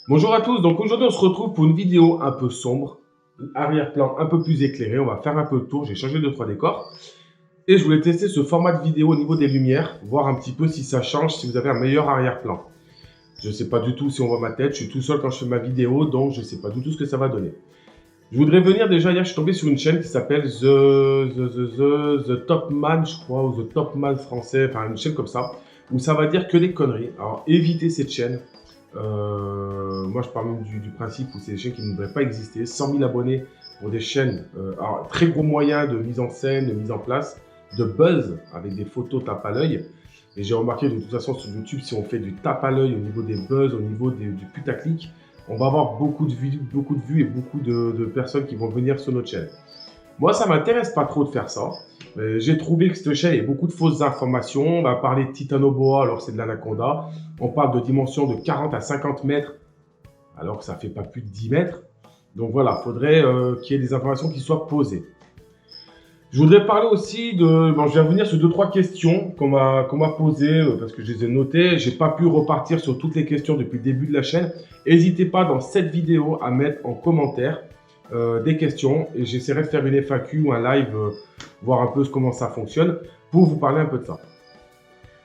Bonjour à tous, donc aujourd'hui on se retrouve pour une vidéo un peu sombre, arrière-plan un peu plus éclairé, on va faire un peu le tour, j'ai changé 2-3 décors et je voulais tester ce format de vidéo au niveau des lumières, voir un petit peu si ça change, si vous avez un meilleur arrière-plan. Je ne sais pas du tout si on voit ma tête, je suis tout seul quand je fais ma vidéo, donc je ne sais pas du tout ce que ça va donner. Je voudrais venir déjà, hier je suis tombé sur une chaîne qui s'appelle The Top Man, je crois, ou The Top Man français, enfin une chaîne comme ça, où ça va dire que des conneries. Alors évitez cette chaîne. Moi, je parle même du principe où c'est des chaînes qui ne devraient pas exister. 100 000 abonnés pour des chaînes, alors, très gros moyens de mise en scène, de mise en place, de buzz avec des photos tape à l'œil. Et j'ai remarqué de toute façon sur YouTube, si on fait du tape à l'œil au niveau des buzz, au niveau du putaclic, on va avoir beaucoup de vues et beaucoup de personnes qui vont venir sur notre chaîne. Moi, ça m'intéresse pas trop de faire ça. J'ai trouvé que cette chaîne, il y a beaucoup de fausses informations. On va parler de Titanoboa alors que c'est de l'anaconda. On parle de dimensions de 40 à 50 mètres alors que ça fait pas plus de 10 mètres. Donc voilà, il faudrait qu'il y ait des informations qui soient posées. Je voudrais parler aussi de... Bon, je vais revenir sur 2-3 questions qu'on m'a posées parce que je les ai notées. J'ai pas pu repartir sur toutes les questions depuis le début de la chaîne. N'hésitez pas dans cette vidéo à mettre en commentaire des questions et j'essaierai de faire une FAQ ou un live, voir un peu comment ça fonctionne pour vous parler un peu de ça.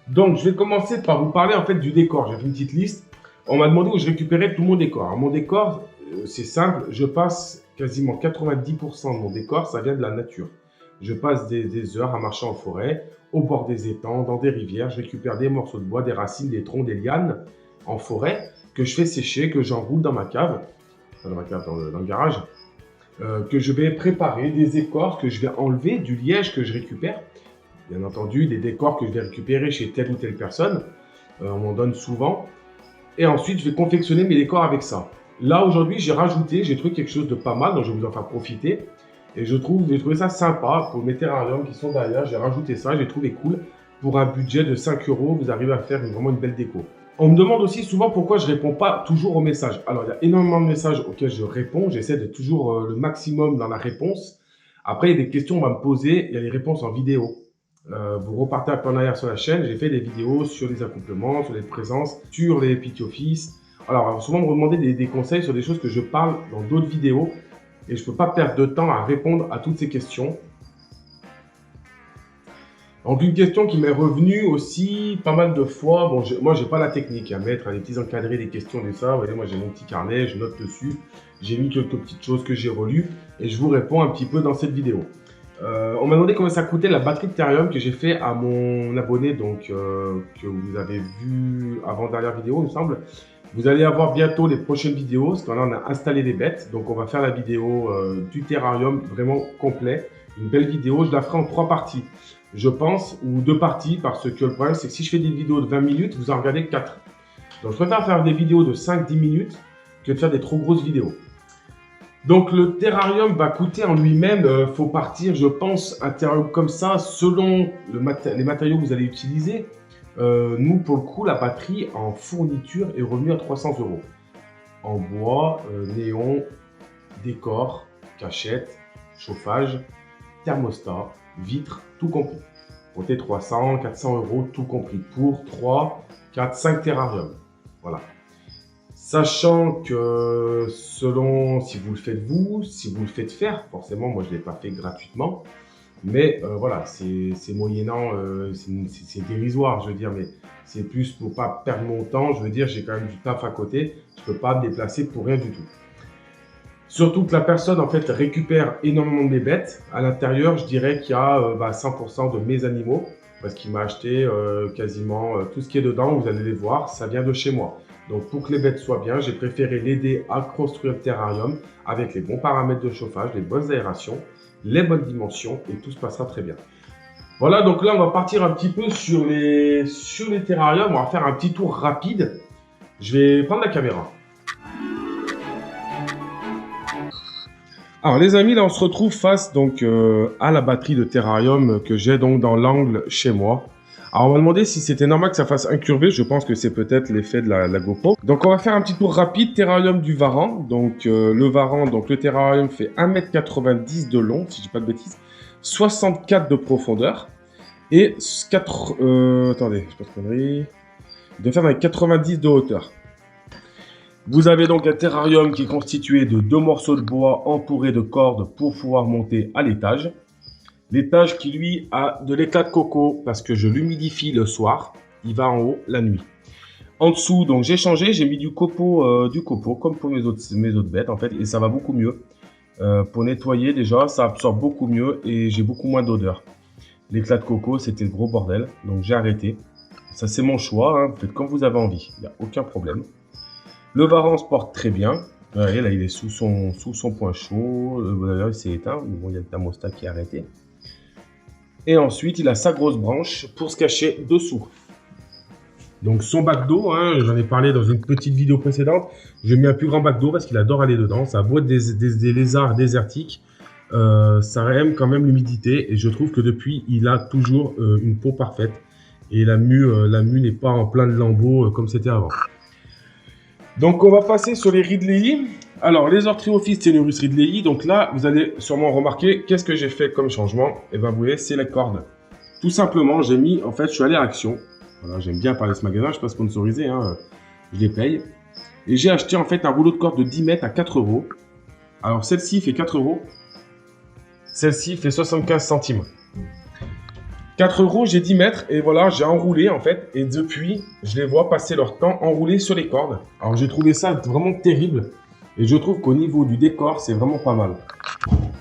Donc, je vais commencer par vous parler en fait du décor. J'ai fait une petite liste. On m'a demandé où je récupérais tout mon décor. Alors, mon décor, c'est simple. Je passe quasiment 90% de mon décor, ça vient de la nature. Je passe des heures à marcher en forêt, au bord des étangs, dans des rivières. Je récupère des morceaux de bois, des racines, des troncs, des lianes en forêt que je fais sécher, que j'enroule dans ma cave, dans le garage, que je vais préparer, des écorces que je vais enlever, du liège que je récupère. Bien entendu, des décors que je vais récupérer chez telle ou telle personne. On m'en donne souvent. Et ensuite, je vais confectionner mes décors avec ça. Là, aujourd'hui, j'ai trouvé quelque chose de pas mal, donc je vais vous en faire profiter. Et j'ai trouvé ça sympa pour mes terrariums qui sont derrière. J'ai rajouté ça, j'ai trouvé cool. Pour un budget de 5 €, vous arrivez à faire vraiment une belle déco. On me demande aussi souvent pourquoi je ne réponds pas toujours aux messages. Alors, il y a énormément de messages auxquels je réponds. J'essaie de toujours le maximum dans la réponse. Après, il y a des questions qu'on va me poser. Il y a les réponses en vidéo. Vous repartez un peu en arrière sur la chaîne. J'ai fait des vidéos sur les accouplements, sur les présences, sur les Pity Office. Alors, on va souvent me demander des conseils sur des choses que je parle dans d'autres vidéos. Et je ne peux pas perdre de temps à répondre à toutes ces questions. Donc, une question qui m'est revenue aussi pas mal de fois. Bon, moi, je n'ai pas la technique à mettre des petits encadrés, des questions, de ça. Vous voyez, moi, j'ai mon petit carnet, je note dessus. J'ai mis quelques petites choses que j'ai relues et je vous réponds un petit peu dans cette vidéo. On m'a demandé combien ça coûtait la batterie de Therium que j'ai fait à mon abonné, donc que vous avez vu avant-dernière vidéo, il me semble. Vous allez avoir bientôt les prochaines vidéos, parce que là on a installé les bêtes, donc on va faire la vidéo du terrarium vraiment complet, une belle vidéo. Je la ferai en 3 parties, je pense, ou 2 parties, parce que le problème c'est que si je fais des vidéos de 20 minutes, vous en regardez 4. Donc je préfère faire des vidéos de 5-10 minutes que de faire des trop grosses vidéos. Donc le terrarium va coûter en lui-même, faut partir, je pense, un terrarium comme ça, selon les matériaux que vous allez utiliser. Nous, pour le coup, la batterie en fourniture est revenue à 300 €. En bois, néon, décor, cachette, chauffage, thermostat, vitres, tout compris. Comptez 300, 400 €, tout compris pour 3, 4, 5 terrariums. Voilà. Sachant que selon si vous le faites vous, si vous le faites faire, forcément moi je ne l'ai pas fait gratuitement, mais voilà, c'est moyennant, c'est dérisoire je veux dire, mais c'est plus pour pas perdre mon temps, je veux dire j'ai quand même du taf à côté, je ne peux pas me déplacer pour rien du tout. Surtout que la personne en fait récupère énormément de mes bêtes, à l'intérieur je dirais qu'il y a 100% de mes animaux, parce qu'il m'a acheté quasiment tout ce qui est dedans, vous allez les voir, ça vient de chez moi. Donc pour que les bêtes soient bien, j'ai préféré l'aider à construire le terrarium avec les bons paramètres de chauffage, les bonnes aérations, les bonnes dimensions et tout se passera très bien. Voilà, donc là on va partir un petit peu sur les terrariums, on va faire un petit tour rapide. Je vais prendre la caméra. Alors les amis, là on se retrouve face donc à la batterie de terrarium que j'ai donc dans l'angle chez moi. Alors on m'a demandé si c'était normal que ça fasse incurvé, je pense que c'est peut-être l'effet de la GoPro. Donc on va faire un petit tour rapide, terrarium du Varan. Donc le terrarium fait 1,90 m de long, si je dis pas de bêtises, 64 de profondeur et 4... attendez, je sais pas de conneries. De faire avec 90 de hauteur. Vous avez donc un terrarium qui est constitué de 2 morceaux de bois entourés de cordes pour pouvoir monter à l'étage. L'étage qui lui a de l'éclat de coco parce que je l'humidifie le soir. Il va en haut la nuit. En dessous, donc j'ai changé, j'ai mis du copeau comme pour mes autres bêtes en fait, et ça va beaucoup mieux. Pour nettoyer déjà, ça absorbe beaucoup mieux et j'ai beaucoup moins d'odeur. L'éclat de coco, c'était le gros bordel, donc j'ai arrêté. Ça c'est mon choix, hein. Faites comme vous avez envie, il n'y a aucun problème. Le varan se porte très bien. Vous voyez, là il est sous son point chaud. D'ailleurs il s'est éteint, mais bon, il y a le thermostat qui est arrêté. Et ensuite il a sa grosse branche pour se cacher dessous. Donc son bac d'eau, hein, j'en ai parlé dans une petite vidéo précédente, j'ai mis un plus grand bac d'eau parce qu'il adore aller dedans. Ça a beau être des lézards désertiques, ça aime quand même l'humidité et je trouve que depuis il a toujours une peau parfaite et la mue n'est pas en plein de lambeaux comme c'était avant. Donc on va passer sur les Ridley. Alors les Orthriophyes tenuris Ridley, donc là vous allez sûrement remarquer qu'est-ce que j'ai fait comme changement. Et ben vous voyez, c'est la corde. Tout simplement, j'ai mis, en fait je suis allé à Action. Voilà, j'aime bien parler de ce magasin, je ne suis pas sponsorisé, hein, je les paye. Et j'ai acheté en fait un rouleau de corde de 10 mètres à 4 €. Alors celle-ci fait 4 €, celle-ci fait 75 centimes. 4 €, j'ai 10 mètres et voilà, j'ai enroulé en fait. Et depuis, je les vois passer leur temps enroulés sur les cordes. Alors j'ai trouvé ça vraiment terrible. Et je trouve qu'au niveau du décor, c'est vraiment pas mal.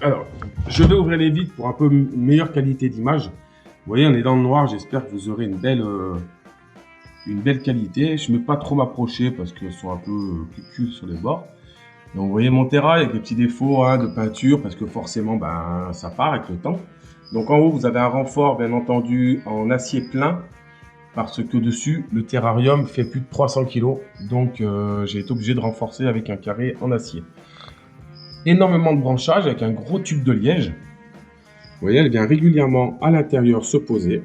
Alors, je vais ouvrir les vitres pour un peu meilleure qualité d'image. Vous voyez, on est dans le noir, j'espère que vous aurez une belle qualité. Je ne vais pas trop m'approcher parce qu'elles sont un peu cucules sur les bords. Donc vous voyez mon terrail avec des petits défauts hein, de peinture parce que forcément ben, ça part avec le temps. Donc en haut vous avez un renfort bien entendu en acier plein parce que dessus le terrarium fait plus de 300 kg. Donc j'ai été obligé de renforcer avec un carré en acier. Énormément de branchage avec un gros tube de liège. Vous voyez, elle vient régulièrement à l'intérieur se poser.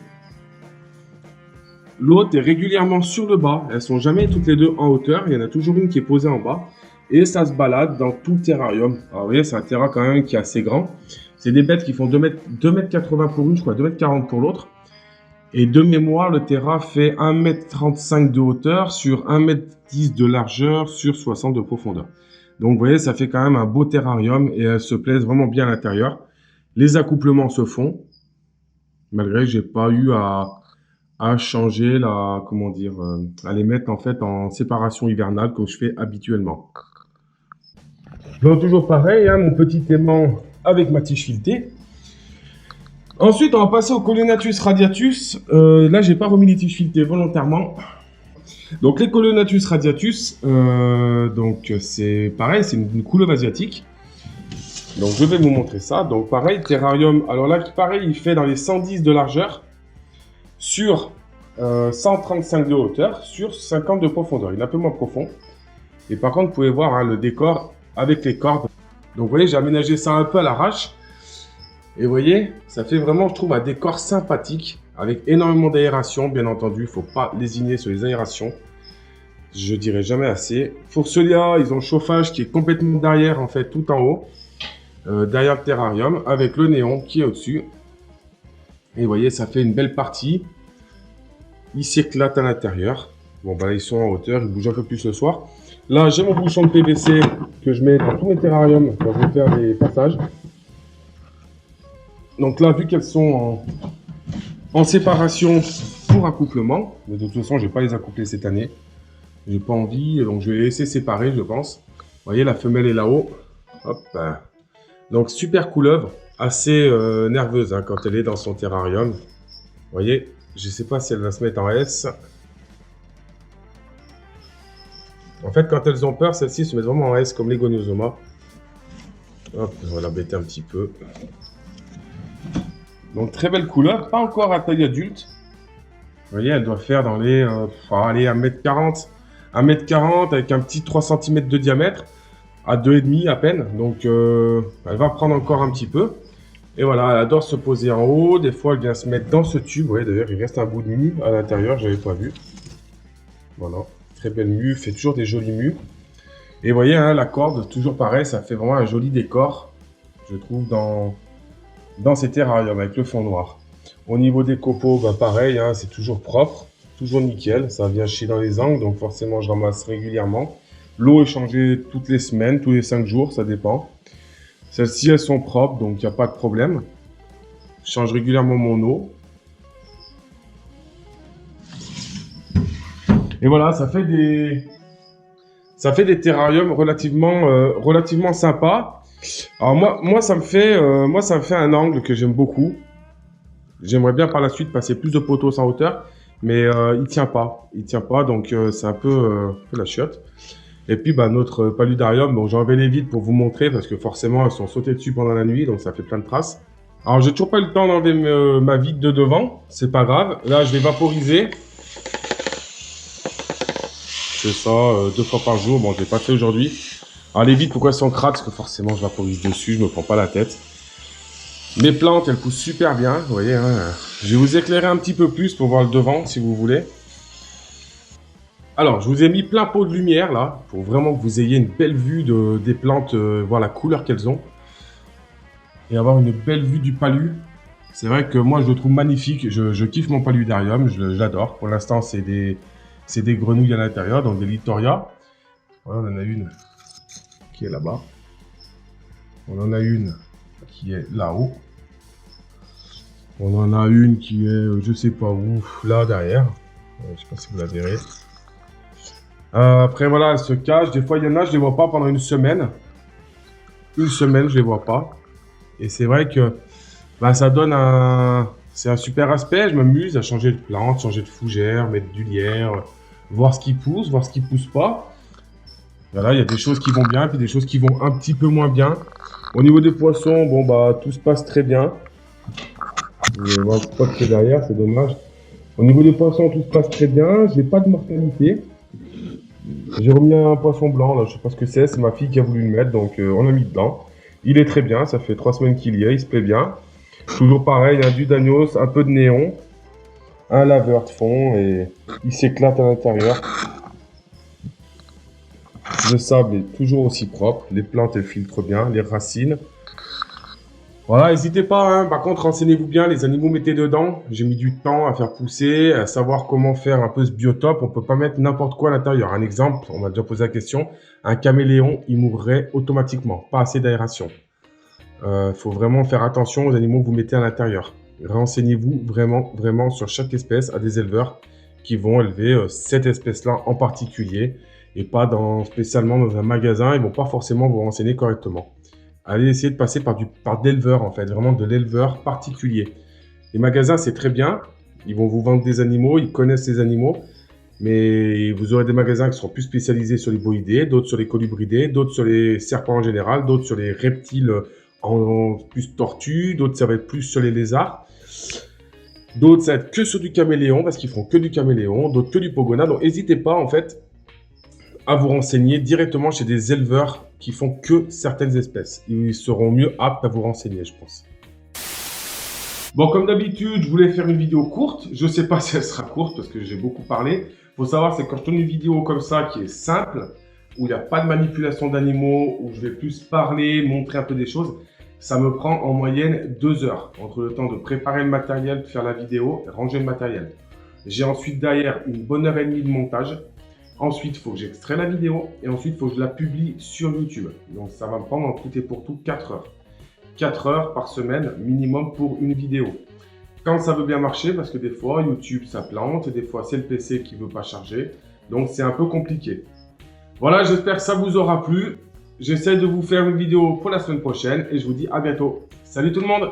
L'autre est régulièrement sur le bas. Elles ne sont jamais toutes les deux en hauteur. Il y en a toujours une qui est posée en bas. Et ça se balade dans tout le terrarium. Alors vous voyez, c'est un terrain quand même qui est assez grand. C'est des bêtes qui font 2,80 m pour une, je crois 2,40 m pour l'autre. Et de mémoire, le terrain fait 1,35 m de hauteur sur 1,10 m de largeur sur 60 de profondeur. Donc vous voyez, ça fait quand même un beau terrarium et elles se plaisent vraiment bien à l'intérieur. Les accouplements se font, malgré que j'ai pas eu à changer à les mettre en fait en séparation hivernale comme je fais habituellement. Donc toujours pareil, hein, mon petit aimant avec ma tige filetée. Ensuite, on va passer au Coleonatus radiatus. Là, j'ai pas remis les tiges filetées volontairement. Donc les Coleonatus radiatus, donc c'est pareil, c'est une couleuvre asiatique. Donc je vais vous montrer ça. Donc pareil, terrarium. Alors là, pareil, il fait dans les 110 de largeur sur 135 de hauteur sur 50 de profondeur. Il est un peu moins profond. Et par contre, vous pouvez voir hein, le décor avec les cordes. Donc vous voyez, j'ai aménagé ça un peu à l'arrache. Et vous voyez, ça fait vraiment, je trouve, un décor sympathique avec énormément d'aération. Bien entendu, il ne faut pas lésiner sur les aérations. Je dirais jamais assez. Pour ceux-là, ils ont le chauffage qui est complètement derrière, en fait, tout en haut. Derrière le terrarium avec le néon qui est au-dessus. Et vous voyez, ça fait une belle partie. Ils s'éclatent à l'intérieur. Bon, bah là, ils sont en hauteur, ils bougent un peu plus le soir. Là, j'ai mon bouchon de PVC que je mets dans tous mes terrariums quand je vais faire des passages. Donc là, vu qu'elles sont en séparation pour accouplement, mais de toute façon, je ne vais pas les accoupler cette année. J'ai pas envie, donc je vais les laisser séparer, je pense. Vous voyez, la femelle est là-haut. Hop. Donc super couleuvre, assez nerveuse hein, quand elle est dans son terrarium. Vous voyez, je ne sais pas si elle va se mettre en S. En fait, quand elles ont peur, celles-ci se mettent vraiment en S comme les Goniosoma. Hop, on va l'embêter un petit peu. Donc très belle couleur, pas encore à taille adulte. Vous voyez, elle doit faire dans les allez, 1,40 m. 1,40 m avec un petit 3 cm de diamètre. À 2,5 à peine, donc elle va prendre encore un petit peu. Et voilà, elle adore se poser en haut. Des fois, elle vient se mettre dans ce tube. Ouais, d'ailleurs, il reste un bout de mue à l'intérieur, je n'avais pas vu. Voilà, très belle mue, fait toujours des jolies mues. Et vous voyez, hein, la corde, toujours pareil, ça fait vraiment un joli décor, je trouve, dans ces terrariums avec le fond noir. Au niveau des copeaux, bah, pareil, hein, c'est toujours propre, toujours nickel. Ça vient chier dans les angles, donc forcément, je ramasse régulièrement. L'eau est changée toutes les semaines, tous les 5 jours, ça dépend. Celles-ci, elles sont propres, donc il n'y a pas de problème. Je change régulièrement mon eau. Et voilà, ça fait des terrariums relativement sympas. Alors moi, ça me fait un angle que j'aime beaucoup. J'aimerais bien par la suite passer plus de poteaux en hauteur, mais il tient pas, donc c'est un peu la chiotte. Et puis notre paludarium, bon, j'ai enlevé les vides pour vous montrer parce que forcément elles sont sautées dessus pendant la nuit, donc ça fait plein de traces. Alors j'ai toujours pas eu le temps d'enlever ma vide de devant, c'est pas grave. Là je vais vaporiser. C'est ça, 2 fois par jour. Bon, je l'ai pas fait aujourd'hui. Alors les vides, pourquoi elles sont crades? Parce que forcément je vaporise dessus, je me prends pas la tête. Mes plantes, elles poussent super bien, vous voyez. Hein. Je vais vous éclairer un petit peu plus pour voir le devant, si vous voulez. Alors, je vous ai mis plein pot de lumière, là, pour vraiment que vous ayez une belle vue des plantes, voir la couleur qu'elles ont. Et avoir une belle vue du palu. C'est vrai que moi, je le trouve magnifique. Je kiffe mon paludarium, je l'adore. Pour l'instant, c'est des grenouilles à l'intérieur, donc des Littoria. Voilà, on en a une qui est là-bas. On en a une qui est là-haut. On en a une qui est, je sais pas où, là derrière. Je sais pas si vous la verrez. Après voilà, elle se cache. Des fois il y en a, je les vois pas pendant une semaine. Une semaine, je les vois pas. Et c'est vrai que ça donne c'est un super aspect. Je m'amuse à changer de plante, changer de fougère, mettre du lierre, voir ce qui pousse, voir ce qui pousse pas. Voilà, il y a des choses qui vont bien, puis des choses qui vont un petit peu moins bien. Au niveau des poissons, bon tout se passe très bien. Je vois pas que c'est derrière, c'est dommage. Au niveau des poissons, tout se passe très bien. J'ai pas de mortalité. J'ai remis un poisson blanc, là, je sais pas ce que c'est ma fille qui a voulu le mettre, donc on a mis dedans. Il est très bien, ça fait 3 semaines qu'il y est, il se plaît bien. Toujours pareil, un dudanios, un peu de néon, un laveur de fond et il s'éclate à l'intérieur. Le sable est toujours aussi propre, les plantes elles filtrent bien, les racines. Voilà, n'hésitez pas, hein. Par contre, renseignez-vous bien, les animaux mettez dedans. J'ai mis du temps à faire pousser, à savoir comment faire un peu ce biotope. On peut pas mettre n'importe quoi à l'intérieur. Un exemple, on m'a déjà posé la question, un caméléon, il mourrait automatiquement, pas assez d'aération. Faut vraiment faire attention aux animaux que vous mettez à l'intérieur. Renseignez-vous vraiment sur chaque espèce à des éleveurs qui vont élever cette espèce-là en particulier et pas spécialement dans un magasin. Ils vont pas forcément vous renseigner correctement. Allez essayer de passer par d'éleveurs en fait, vraiment de l'éleveur particulier. Les magasins c'est très bien, ils vont vous vendre des animaux, ils connaissent les animaux, mais vous aurez des magasins qui seront plus spécialisés sur les boïdés, d'autres sur les colubridés, d'autres sur les serpents en général, d'autres sur les reptiles en plus tortues, d'autres ça va être plus sur les lézards, d'autres ça va être que sur du caméléon parce qu'ils feront que du caméléon, d'autres que du pogona, donc n'hésitez pas en fait à vous renseigner directement chez des éleveurs qui font que certaines espèces. Ils seront mieux aptes à vous renseigner, je pense. Bon, comme d'habitude, je voulais faire une vidéo courte. Je ne sais pas si elle sera courte parce que j'ai beaucoup parlé. Il faut savoir, c'est quand je tourne une vidéo comme ça qui est simple, où il n'y a pas de manipulation d'animaux, où je vais plus parler, montrer un peu des choses, ça me prend en moyenne 2 heures entre le temps de préparer le matériel, de faire la vidéo et ranger le matériel. J'ai ensuite derrière une bonne heure et demie de montage. Ensuite, il faut que j'extrais la vidéo et ensuite, il faut que je la publie sur YouTube. Donc, ça va me prendre en tout et pour tout 4 heures. 4 heures par semaine minimum pour une vidéo. Quand ça veut bien marcher, parce que des fois, YouTube, ça plante, et des fois, c'est le PC qui ne veut pas charger. Donc, c'est un peu compliqué. Voilà, j'espère que ça vous aura plu. J'essaie de vous faire une vidéo pour la semaine prochaine et je vous dis à bientôt. Salut tout le monde!